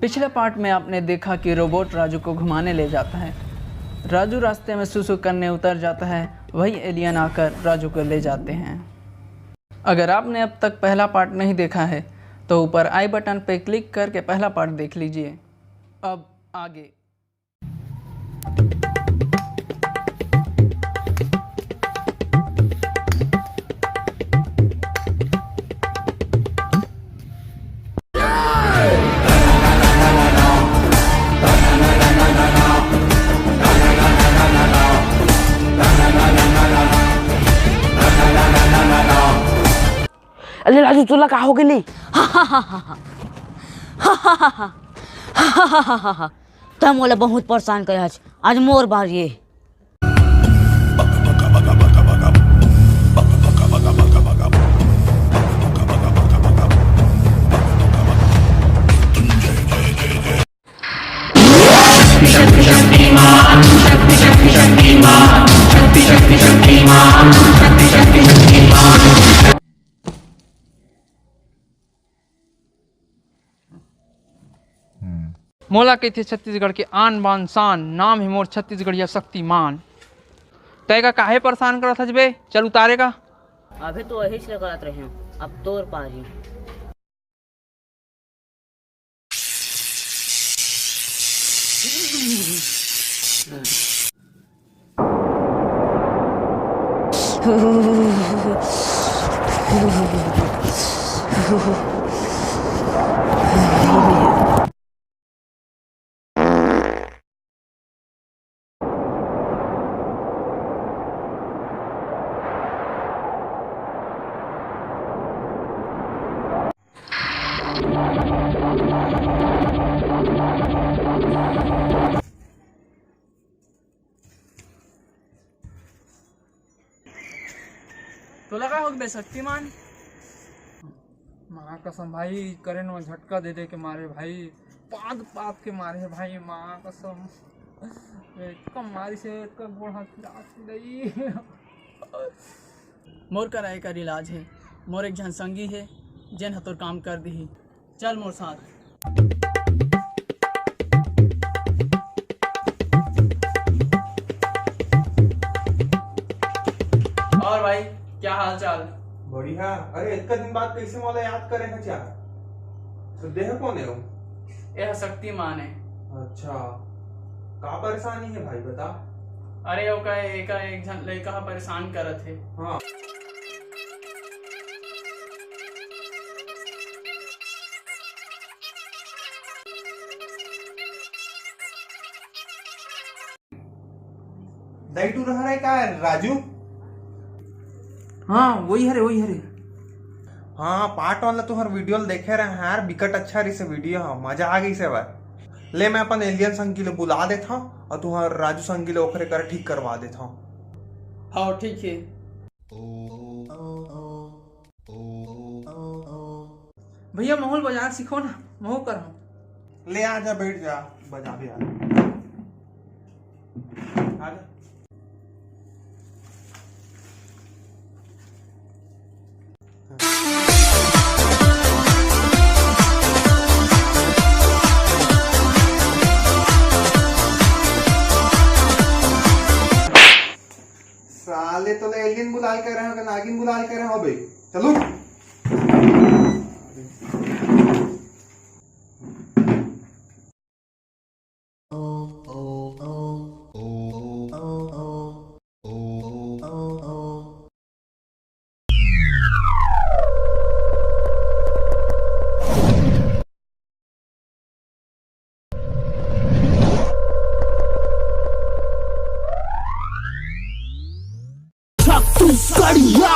पिछले पार्ट में आपने देखा कि रोबोट राजू को घुमाने ले जाता है। राजू रास्ते में सुसु करने उतर जाता है, वही एलियन आकर राजू को ले जाते हैं। अगर आपने अब तक पहला पार्ट नहीं देखा है तो ऊपर आई बटन पर क्लिक करके पहला पार्ट देख लीजिए। अब आगे। अरे राजू तुला का हो गेली? तुम मोला बहुत परेशान करे आज मोर बारी है। मोला कहते छत्तीसगढ़ के आन बान शान, नाम है मोर छत्तीसगढ़िया शक्तिमान। तैगा काहे परेशान करत हज बे? चल उतारेगा। अभी तो वही से करत रहे हैं, अब तोर पारी। तो लगा हो बे शक्तिमान। माँ कसम भाई, करेंट में झटका दे दे के मारे भाई, पाद के मारे है भाई। माँ कसम कम मारी से गोड़ हाथ नहीं। मोर कराए कर इलाज है, मोर एक जन संगी है जेन हतोर काम कर दी। चल मोर साथ। और भाई क्या हाल चाल? बढ़िया। अरे इतना दिन बाद कैसे मोला याद करे है क्या? तो देह कौन है वो? यह शक्तिमान है। अच्छा, का परेशानी है भाई बता। अरे वो का एक जन लड़का परेशान करत है। हाँ दैटू रह रहा है राजू? हाँ वही हरे। हाँ पार्ट वाला तो हर वीडियो देखे रहे हैं यार, बिकट अच्छा रही से वीडियो। हाँ मजा आ गई से भाई। ले मैं अपन एलियन संग के लिए बुला देता हूँ और तुम्हार राजू संग के लिए ओखरे कर ठीक करवा देता हूँ। हाँ ठीक है। भैया माहौल बाजार सीखो ना, माहौल करो। ले आ जा, बैठ जा, बजा भी आ जा। साले तो एलियन बुलाल कर रहे हो, नागिन बुलाल कर रहे हो भाई। चलो छत्तीसगढ़िया